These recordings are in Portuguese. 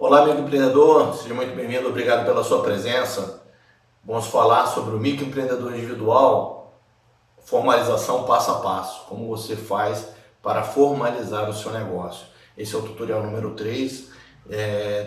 Olá, amigo empreendedor, seja muito bem-vindo, obrigado pela sua presença. Vamos falar sobre o microempreendedor individual, formalização passo a passo, como você faz para formalizar o seu negócio. Esse é o tutorial número 3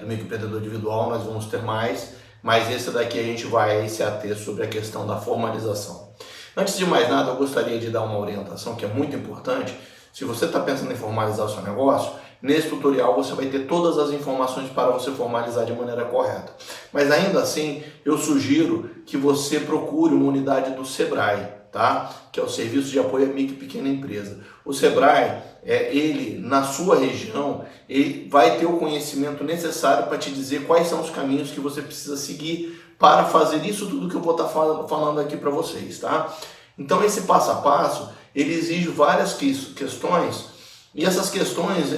do microempreendedor individual, nós vamos ter mais, mas esse daqui a gente vai se ater sobre a questão da formalização. Antes de mais nada, eu gostaria de dar uma orientação que é muito importante. Se você está pensando em formalizar o seu negócio, nesse tutorial você vai ter todas as informações para você formalizar de maneira correta. Mas ainda assim, eu sugiro que você procure uma unidade do Sebrae, tá? Que é o Serviço de Apoio à Micro e Pequena Empresa. O Sebrae, ele na sua região, ele vai ter o conhecimento necessário para te dizer quais são os caminhos que você precisa seguir para fazer isso tudo que eu vou estar falando aqui para vocês, tá? Então esse passo a passo, ele exige várias questões, e essas questões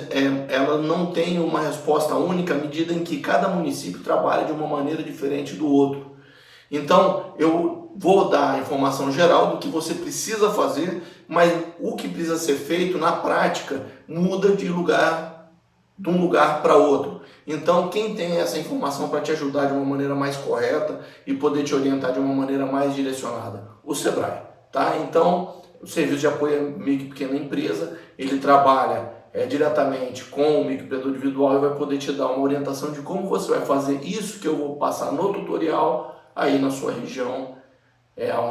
ela não tem uma resposta única à medida em que cada município trabalha de uma maneira diferente do outro. Então eu vou dar a informação geral do que você precisa fazer, mas o que precisa ser feito na prática muda de um lugar para outro. Então quem tem essa informação para te ajudar de uma maneira mais correta e poder te orientar de uma maneira mais direcionada? O Sebrae, tá? Então o Serviço de Apoio à Micro e Pequena Empresa, ele trabalha diretamente com o microempreendedor individual e vai poder te dar uma orientação de como você vai fazer isso que eu vou passar no tutorial aí na sua região,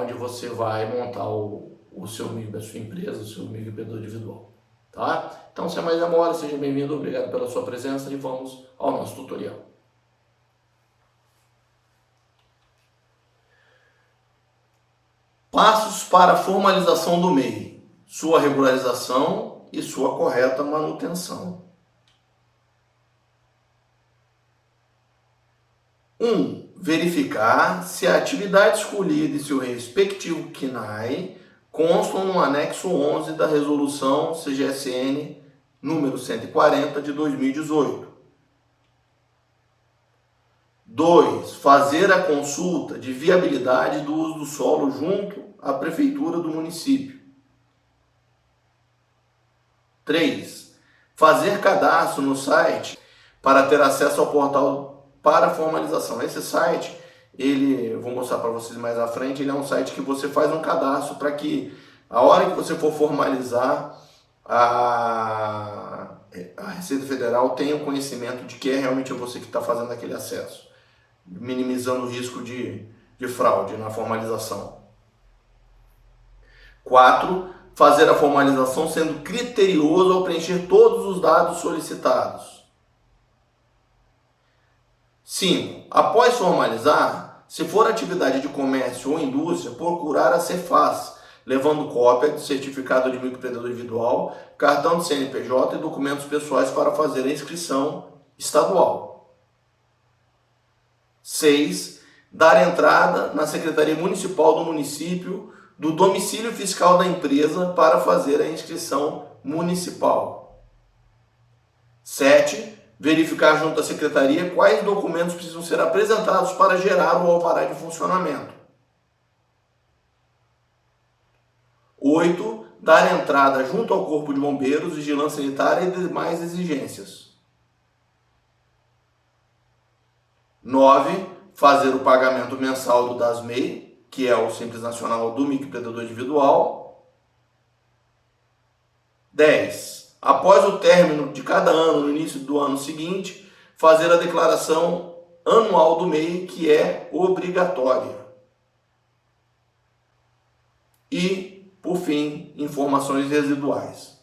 onde você vai montar a sua empresa, o seu microempreendedor individual. Tá? Então, sem mais demora, seja bem-vindo, obrigado pela sua presença e vamos ao nosso tutorial. Passos para a formalização do MEI, sua regularização e sua correta manutenção. 1. Verificar se a atividade escolhida e seu respectivo CNAE constam no anexo 11 da Resolução CGSN número 140 de 2018. 2. Fazer a consulta de viabilidade do uso do solo junto à prefeitura do município. 3. Fazer cadastro no site para ter acesso ao portal para formalização. Esse site, eu vou mostrar para vocês mais à frente, ele é um site que você faz um cadastro para que a hora que você for formalizar, a Receita Federal tenha o conhecimento de que é realmente você que está fazendo aquele acesso, minimizando o risco de fraude na formalização. 4. Fazer a formalização sendo criterioso ao preencher todos os dados solicitados. 5. Após formalizar, se for atividade de comércio ou indústria, procurar a Cefaz, levando cópia do certificado de microempreendedor individual, cartão de CNPJ e documentos pessoais para fazer a inscrição estadual. 6. Dar entrada na Secretaria Municipal do município do domicílio fiscal da empresa para fazer a inscrição municipal. 7. Verificar junto à Secretaria quais documentos precisam ser apresentados para gerar o alvará de funcionamento. 8. Dar entrada junto ao Corpo de Bombeiros, Vigilância Sanitária e demais exigências. 9. Fazer o pagamento mensal do DASMEI, que é o Simples Nacional do Microempreendedor Individual. 10. Após o término de cada ano, no início do ano seguinte, fazer a declaração anual do MEI, que é obrigatória. E, por fim, informações residuais.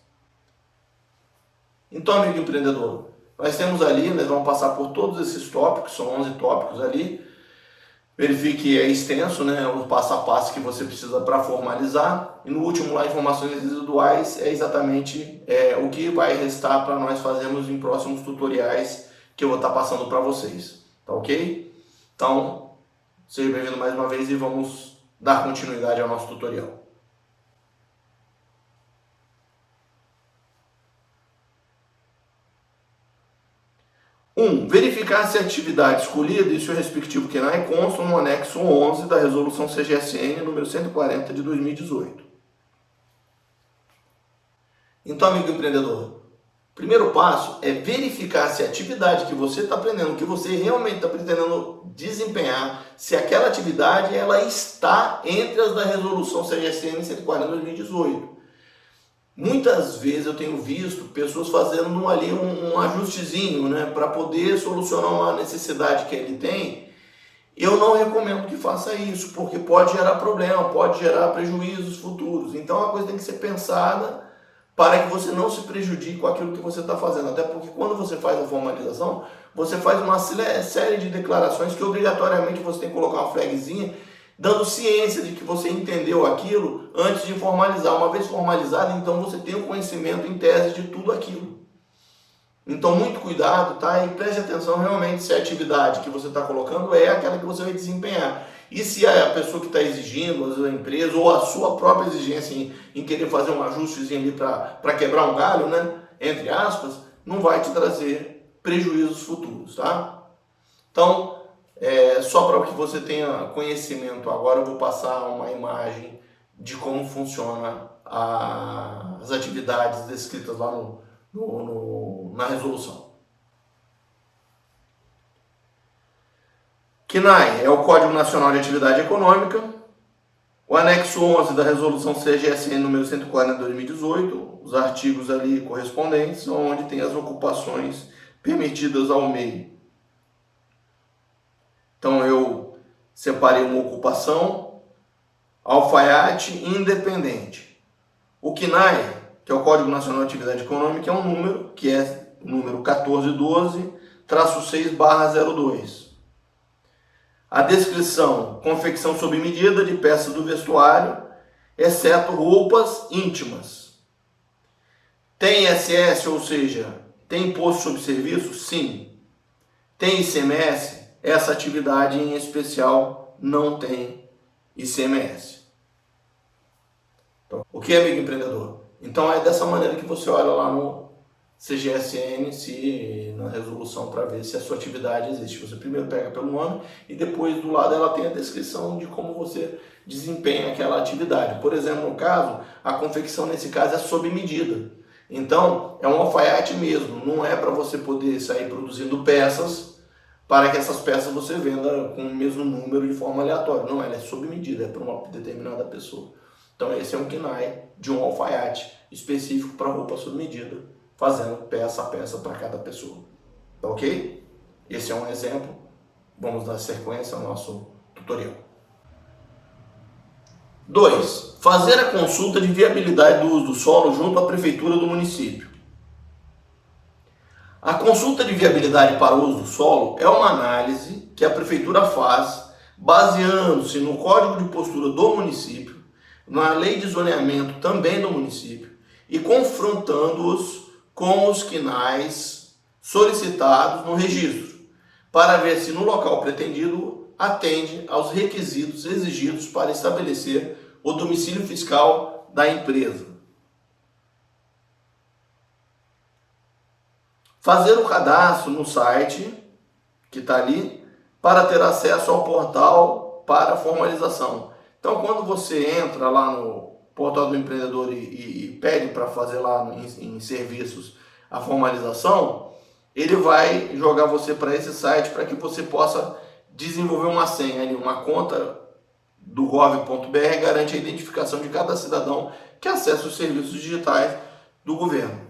Então, amigo empreendedor, nós temos ali, nós vamos passar por todos esses tópicos, são 11 tópicos ali. Verifique que é extenso, né, o passo a passo que você precisa para formalizar. E no último lá, informações residuais, é exatamente o que vai restar para nós fazermos em próximos tutoriais que eu vou estar passando para vocês. Tá ok? Então, seja bem-vindo mais uma vez e vamos dar continuidade ao nosso tutorial. 1. Verificar se a atividade escolhida e seu respectivo CNAE constam no anexo 11 da Resolução CGSN número 140 de 2018. Então, amigo empreendedor, Primeiro passo é verificar se a atividade que você está aprendendo, que você realmente está pretendendo desempenhar, se aquela atividade ela está entre as da resolução CGSN 140/2018. Muitas vezes eu tenho visto pessoas fazendo ali um ajustezinho, né, para poder solucionar uma necessidade que ele tem. Eu não recomendo que faça isso, porque pode gerar problema, pode gerar prejuízos futuros. Então a coisa tem que ser pensada para que você não se prejudique com aquilo que você está fazendo. Até porque quando você faz a formalização, você faz uma série de declarações que obrigatoriamente você tem que colocar uma flagzinha, dando ciência de que você entendeu aquilo antes de formalizar. Uma vez formalizado, então você tem o conhecimento em tese de tudo aquilo. Então muito cuidado, tá? E preste atenção realmente se a atividade que você está colocando é aquela que você vai desempenhar. E se a pessoa que está exigindo, às vezes a empresa, ou a sua própria exigência em querer fazer um ajustezinho ali para quebrar um galho, né? Entre aspas, não vai te trazer prejuízos futuros, tá? Então, só para que você tenha conhecimento, agora eu vou passar uma imagem de como funciona as atividades descritas lá na resolução. CNAE é o Código Nacional de Atividade Econômica, o anexo 11 da resolução CGSN número 140/2018, os artigos ali correspondentes, onde tem as ocupações permitidas ao MEI. Então eu separei uma ocupação, alfaiate independente. O CNAE, que é o Código Nacional de Atividade Econômica, é um número que é o número 1412-6/02. A descrição: confecção sob medida de peças do vestuário, exceto roupas íntimas. Tem ISS, ou seja, tem imposto sobre serviço? Sim. Tem ICMS? Essa atividade em especial não tem ICMS. Então, o que é amigo empreendedor? Então é dessa maneira que você olha lá no CGSN, na resolução, para ver se a sua atividade existe. Você primeiro pega pelo nome e depois do lado ela tem a descrição de como você desempenha aquela atividade. Por exemplo, no caso, a confecção nesse caso é sob medida. Então, é um alfaiate mesmo, não é para você poder sair produzindo peças para que essas peças você venda com o mesmo número de forma aleatória. Não, ela é sob medida, é para uma determinada pessoa. Então esse é um KNAI de um alfaiate específico para roupa sob medida, fazendo peça a peça para cada pessoa. Tá ok? Esse é um exemplo. Vamos dar sequência ao nosso tutorial. 2. Fazer a consulta de viabilidade do uso do solo junto à prefeitura do município. A consulta de viabilidade para o uso do solo é uma análise que a prefeitura faz baseando-se no Código de Postura do município, na lei de zoneamento também do município e confrontando-os com os KNAIs solicitados no registro, para ver se no local pretendido atende aos requisitos exigidos para estabelecer o domicílio fiscal da empresa. Fazer o cadastro no site, que está ali, para ter acesso ao portal para formalização. Então, quando você entra lá no portal do empreendedor e pede para fazer lá em serviços a formalização, ele vai jogar você para esse site para que você possa desenvolver uma senha ali, uma conta do gov.br, garante a identificação de cada cidadão que acessa os serviços digitais do governo.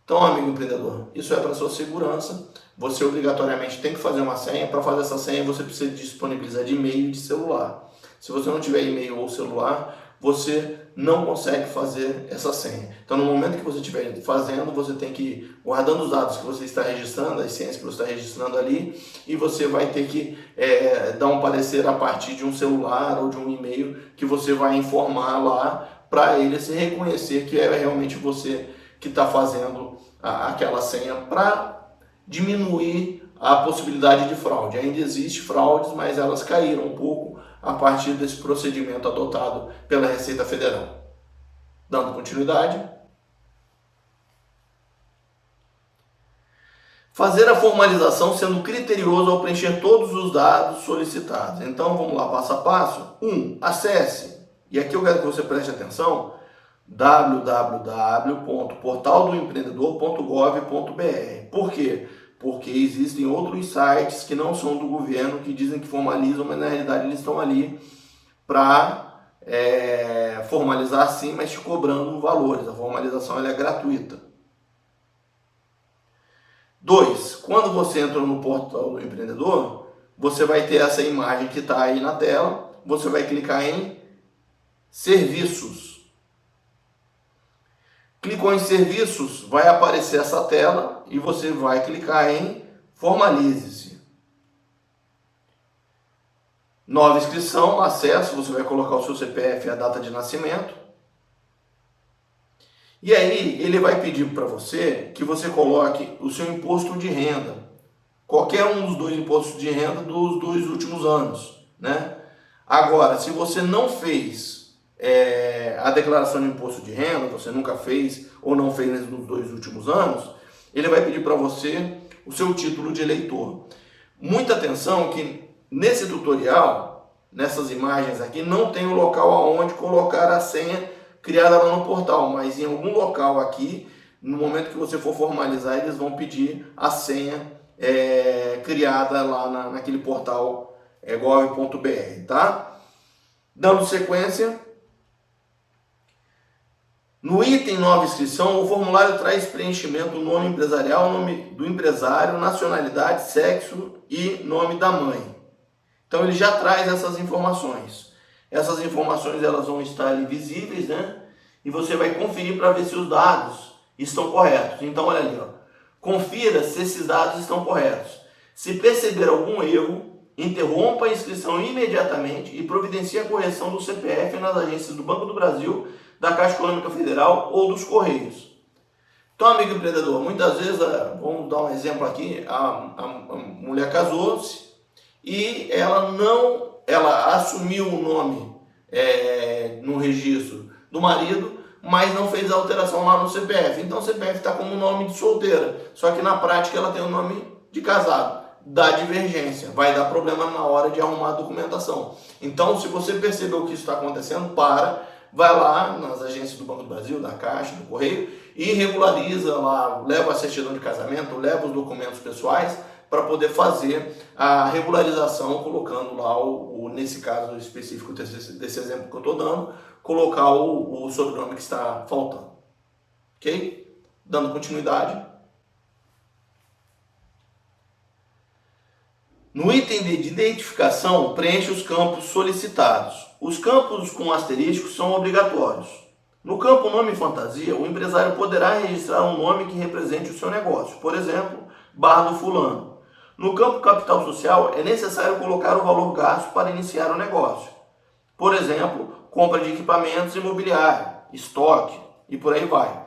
Então, amigo empreendedor, isso é para sua segurança. Você obrigatoriamente tem que fazer uma senha. Para fazer essa senha, você precisa disponibilizar de e-mail e de celular. Se você não tiver e-mail ou celular, você não consegue fazer essa senha. Então, no momento que você estiver fazendo, você tem que ir guardando os dados que você está registrando, as senhas que você está registrando ali, e você vai ter que dar um parecer a partir de um celular ou de um e-mail que você vai informar lá para ele se reconhecer que é realmente você que está fazendo aquela senha, para diminuir a possibilidade de fraude. Ainda existe fraudes, mas elas caíram um pouco a partir desse procedimento adotado pela Receita Federal. Dando continuidade. Fazer a formalização sendo criterioso ao preencher todos os dados solicitados. Então vamos lá, passo a passo. 1. Acesse. E aqui eu quero que você preste atenção, www.portaldoempreendedor.gov.br. Por quê? Porque existem outros sites que não são do governo, que dizem que formalizam, mas na realidade eles estão ali para formalizar sim, mas te cobrando valores. A formalização ela é gratuita. 2. Quando você entra no portal do empreendedor, você vai ter essa imagem que está aí na tela, você vai clicar em serviços. Clicou em serviços, vai aparecer essa tela e você vai clicar em formalize-se. Nova inscrição, acesso, você vai colocar o seu CPF e a data de nascimento. E aí ele vai pedir para você que você coloque o seu imposto de renda. Qualquer um dos dois impostos de renda dos 2 últimos anos, né? Agora, se você não fez a declaração de imposto de renda, você nunca fez ou não fez nos 2 últimos anos, ele vai pedir para você o seu título de eleitor. Muita atenção que nesse tutorial, nessas imagens aqui, não tem o local aonde colocar a senha criada lá no portal, mas em algum local aqui, no momento que você for formalizar, eles vão pedir a senha criada lá naquele portal gov.br, tá? Dando sequência, no item nova inscrição, o formulário traz preenchimento do nome empresarial, nome do empresário, nacionalidade, sexo e nome da mãe. Então ele já traz essas informações. Essas informações elas vão estar ali visíveis, né? E você vai conferir para ver se os dados estão corretos. Então olha ali, ó. Confira se esses dados estão corretos. Se perceber algum erro, interrompa a inscrição imediatamente e providencie a correção do CPF nas agências do Banco do Brasil, da Caixa Econômica Federal ou dos Correios. Então, amigo empreendedor, muitas vezes, vamos dar um exemplo aqui, a mulher casou-se e ela assumiu o nome no registro do marido, mas não fez a alteração lá no CPF. Então o CPF está como nome de solteira, só que na prática ela tem o nome de casado. Dá divergência, vai dar problema na hora de arrumar a documentação. Então, se você percebeu que isso está acontecendo, vai lá nas agências do Banco do Brasil, da Caixa, do Correio e regulariza lá, leva a certidão de casamento, leva os documentos pessoais para poder fazer a regularização, colocando lá, nesse caso específico desse exemplo que eu estou dando, colocar o sobrenome que está faltando. Ok? Dando continuidade. No item de identificação, preencha os campos solicitados. Os campos com asteriscos são obrigatórios. No campo nome fantasia, o empresário poderá registrar um nome que represente o seu negócio. Por exemplo, Bar do Fulano. No campo capital social, é necessário colocar o valor gasto para iniciar o negócio. Por exemplo, compra de equipamentos imobiliários, estoque e por aí vai.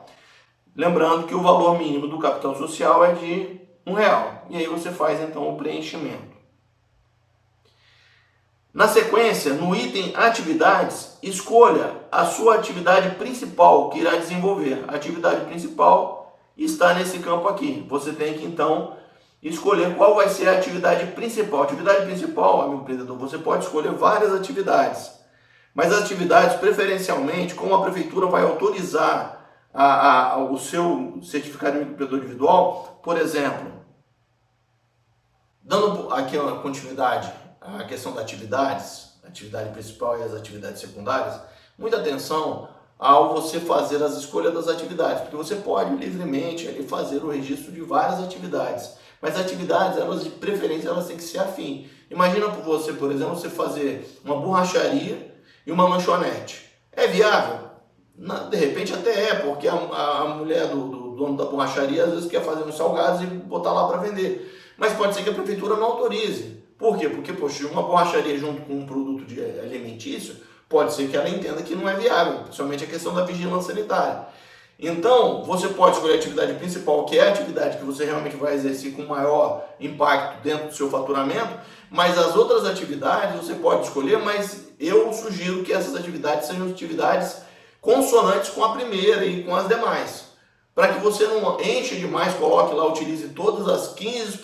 Lembrando que o valor mínimo do capital social é de R$1. E aí você faz então o preenchimento. Na sequência, no item atividades, escolha a sua atividade principal que irá desenvolver. A atividade principal está nesse campo aqui. Você tem que então escolher qual vai ser a atividade principal. Atividade principal, amigo empreendedor, você pode escolher várias atividades. Mas as atividades, preferencialmente, como a prefeitura vai autorizar o seu certificado de empreendedor individual, por exemplo, dando aqui uma continuidade à questão das atividades, a atividade principal e as atividades secundárias, muita atenção ao você fazer as escolhas das atividades, porque você pode livremente ali fazer o registro de várias atividades, mas as atividades, elas de preferência, elas têm que ser afim. Imagina por você, por exemplo, você fazer uma borracharia e uma lanchonete. É viável? De repente até porque a mulher do dono da borracharia às vezes quer fazer uns salgados e botar lá para vender. Mas pode ser que a prefeitura não autorize. Por quê? Porque, poxa, uma borracharia junto com um produto alimentício, pode ser que ela entenda que não é viável, principalmente a questão da vigilância sanitária. Então, você pode escolher a atividade principal, que é a atividade que você realmente vai exercer com maior impacto dentro do seu faturamento, mas as outras atividades você pode escolher, mas eu sugiro que essas atividades sejam atividades consonantes com a primeira e com as demais. Para que você não enche demais, coloque lá, utilize todas as 15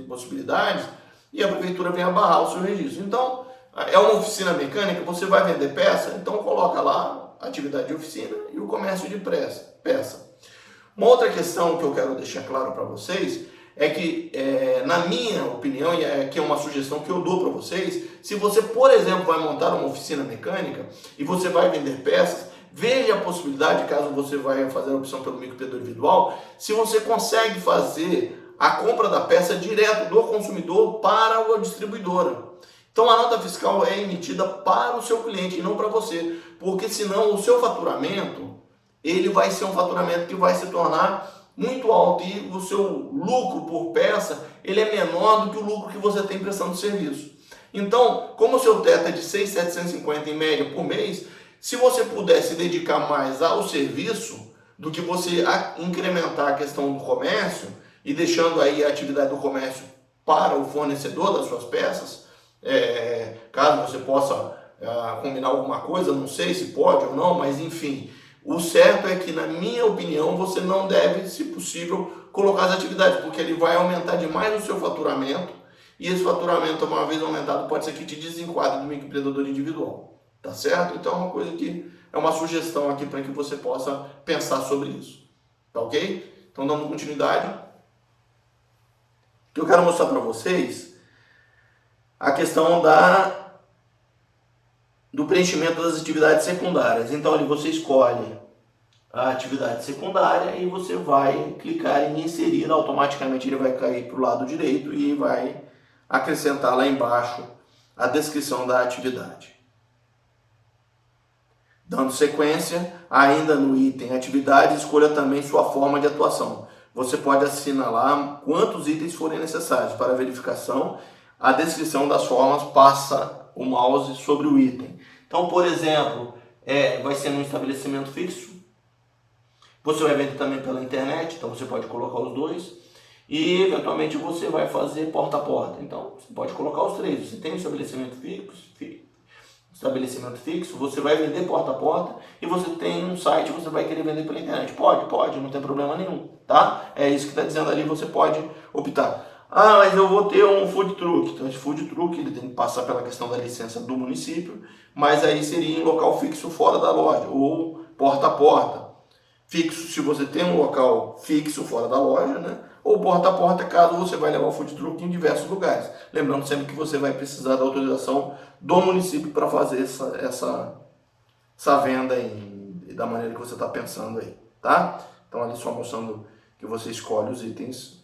possibilidades e a prefeitura venha barrar o seu registro. Então, é uma oficina mecânica, você vai vender peça, então coloca lá atividade de oficina e o comércio de peça. Uma outra questão que eu quero deixar claro para vocês é que, na minha opinião, e aqui é uma sugestão que eu dou para vocês, se você, por exemplo, vai montar uma oficina mecânica e você vai vender peças, veja a possibilidade, caso você vai fazer a opção pelo microempreendedor individual, se você consegue fazer a compra da peça direto do consumidor para a distribuidora. Então a nota fiscal é emitida para o seu cliente e não para você, porque senão o seu faturamento, ele vai ser um faturamento que vai se tornar muito alto e o seu lucro por peça, ele é menor do que o lucro que você tem prestando serviço. Então, como o seu teto é de 6.750 em média por mês, se você puder se dedicar mais ao serviço do que você incrementar a questão do comércio e deixando aí a atividade do comércio para o fornecedor das suas peças, caso você possa combinar alguma coisa, não sei se pode ou não, mas enfim, o certo é que, na minha opinião, você não deve, se possível, colocar as atividades, porque ele vai aumentar demais o seu faturamento, e esse faturamento, uma vez aumentado, pode ser que te desenquadre do microempreendedor individual, tá certo? Então é uma coisa que é uma sugestão aqui para que você possa pensar sobre isso, tá ok? Então, dando continuidade, o que eu quero mostrar para vocês a questão do preenchimento das atividades secundárias. Então ali você escolhe a atividade secundária e você vai clicar em inserir, automaticamente ele vai cair para o lado direito e vai acrescentar lá embaixo a descrição da atividade. Dando sequência, ainda no item atividade, escolha também sua forma de atuação. Você pode assinalar quantos itens forem necessários para verificação. A descrição das formas passa o mouse sobre o item. Então, por exemplo, vai ser num estabelecimento fixo. Você vai vender também pela internet, então você pode colocar os dois. E, eventualmente, você vai fazer porta a porta. Então, você pode colocar os três. Você tem um estabelecimento fixo, você vai vender porta a porta. E você tem um site, você vai querer vender pela internet. Pode, não tem problema nenhum, tá? É isso que está dizendo ali, você pode optar. Ah, mas eu vou ter um food truck. Então, esse food truck ele tem que passar pela questão da licença do município, mas aí seria em local fixo fora da loja, ou porta a porta. Fixo se você tem um local fixo fora da loja, né? Ou porta a porta caso você vai levar o food truck em diversos lugares. Lembrando sempre que você vai precisar da autorização do município para fazer essa venda aí, da maneira que você está pensando aí, tá? Então, ali só mostrando que você escolhe os itens.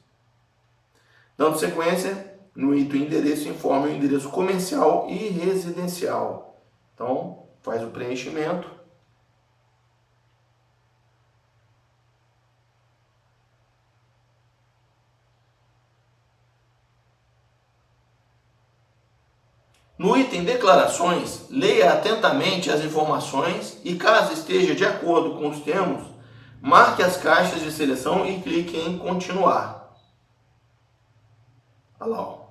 Dando sequência, no item endereço, informe o endereço comercial e residencial. Então, faz o preenchimento. No item declarações, leia atentamente as informações e, caso esteja de acordo com os termos, marque as caixas de seleção e clique em continuar. Olha lá, ó.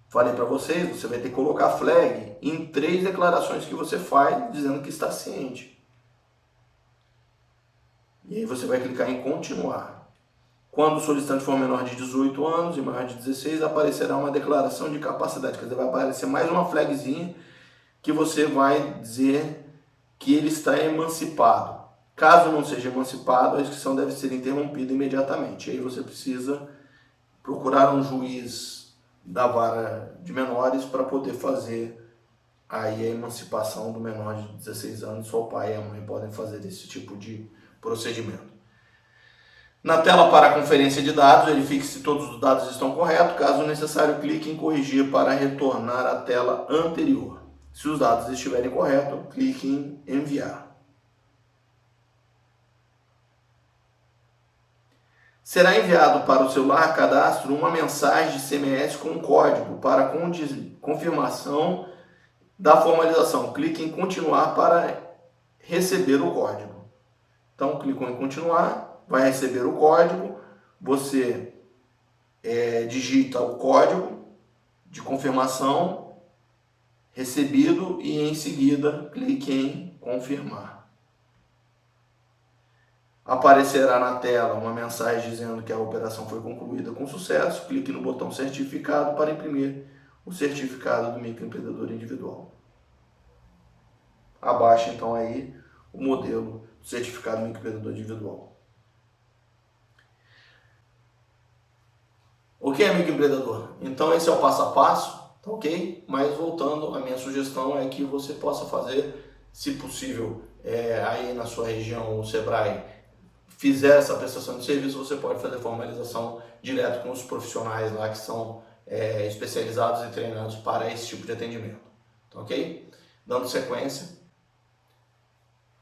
Falei para vocês, você vai ter que colocar flag em 3 declarações que você faz, dizendo que está ciente. E aí você vai clicar em continuar. Quando o solicitante for menor de 18 anos e maior de 16, aparecerá uma declaração de capacidade. Quer dizer, vai aparecer mais uma flagzinha que você vai dizer que ele está emancipado. Caso não seja emancipado, a inscrição deve ser interrompida imediatamente. Aí você precisa procurar um juiz da vara de menores para poder fazer aí a emancipação do menor de 16 anos. Só o pai e a mãe podem fazer esse tipo de procedimento. Na tela para a conferência de dados, verifique se todos os dados estão corretos. Caso necessário, clique em corrigir para retornar à tela anterior. Se os dados estiverem corretos, clique em enviar. Será enviado para o celular cadastro uma mensagem de SMS com um código para confirmação da formalização. Clique em continuar para receber o código. Então, clicou em continuar, vai receber o código, você digita o código de confirmação recebido e em seguida clique em confirmar. Aparecerá na tela uma mensagem dizendo que a operação foi concluída com sucesso. Clique no botão certificado para imprimir o certificado do microempreendedor individual. Abaixa então aí o modelo do certificado microempreendedor individual. O que é microempreendedor? Então esse é o passo a passo, tá ok? Mas voltando, a minha sugestão é que você possa fazer, se possível, aí na sua região, o Sebrae fizer essa prestação de serviço, você pode fazer formalização direto com os profissionais lá que são especializados e treinados para esse tipo de atendimento, tá ok? Dando sequência.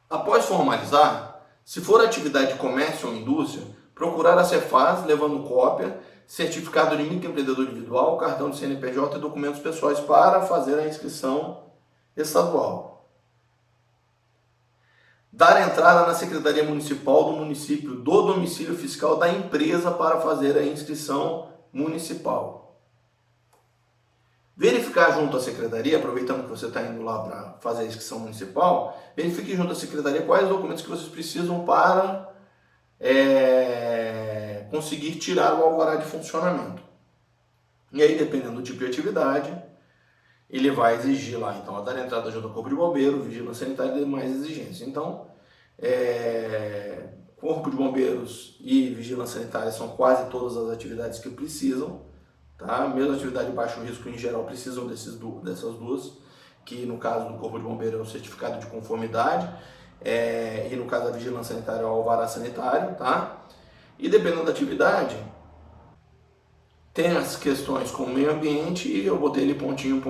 Após formalizar, se for atividade de comércio ou indústria, procurar a Cefaz levando cópia, certificado de microempreendedor individual, cartão de CNPJ e documentos pessoais para fazer a inscrição estadual. Dar entrada na Secretaria Municipal do município do domicílio fiscal da empresa para fazer a inscrição municipal. Verificar junto à secretaria, aproveitando que você está indo lá para fazer a inscrição municipal, verifique junto à secretaria quais documentos que vocês precisam para conseguir tirar o alvará de funcionamento. E aí, dependendo do tipo de atividade, ele vai exigir lá, então, a dar entrada junto ao Corpo de Bombeiro, Vigilância Sanitária e demais exigências. Então, Corpo de Bombeiros e Vigilância Sanitária são quase todas as atividades que precisam, tá? Mesmo atividade de baixo risco, em geral, precisam dessas duas, que no caso do Corpo de Bombeiro é o certificado de conformidade, e no caso da Vigilância Sanitária é o alvará sanitário, tá? E dependendo da atividade, tem as questões com o meio ambiente e eu botei ele pontinho,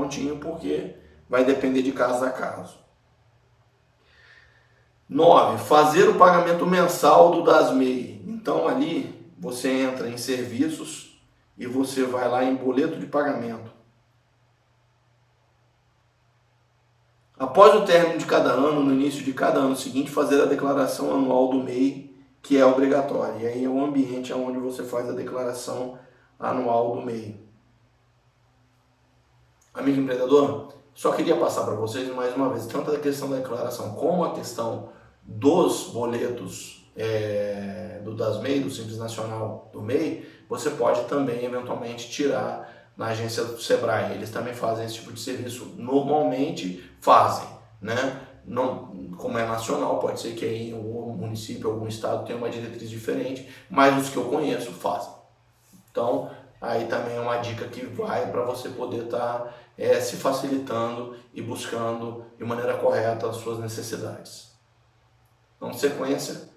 porque vai depender de caso a caso. 9. Fazer o pagamento mensal do DASMEI. Então ali você entra em serviços e você vai lá em boleto de pagamento. Após o término de cada ano, no início de cada ano seguinte, fazer a declaração anual do MEI, que é obrigatória. E aí é o ambiente onde você faz a declaração anual do MEI. Amigo empreendedor, só queria passar para vocês mais uma vez, tanto a questão da declaração como a questão dos boletos do DASMEI, do Simples Nacional do MEI, você pode também eventualmente tirar na agência do Sebrae. Eles também fazem esse tipo de serviço, normalmente fazem, né? Não, como é nacional, pode ser que aí um município, algum estado tenha uma diretriz diferente, mas os que eu conheço fazem. Então, aí também é uma dica que vai para você poder estar se facilitando e buscando de maneira correta as suas necessidades. Então, sequência,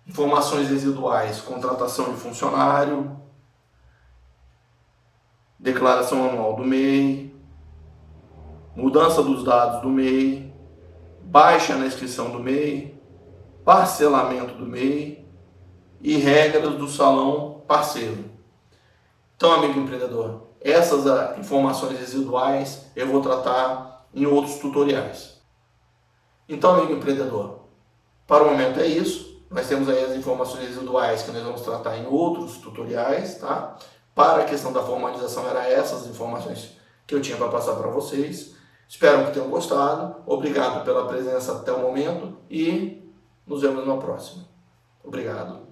informações residuais, contratação de funcionário, declaração anual do MEI, mudança dos dados do MEI, baixa na inscrição do MEI, parcelamento do MEI e regras do salão parceiro. Então, amigo empreendedor, essas informações residuais eu vou tratar em outros tutoriais. Então, amigo empreendedor, para o momento é isso. Nós temos aí as informações residuais que nós vamos tratar em outros tutoriais, tá? Para a questão da formalização, eram essas informações que eu tinha para passar para vocês. Espero que tenham gostado. Obrigado pela presença até o momento e nos vemos na próxima. Obrigado.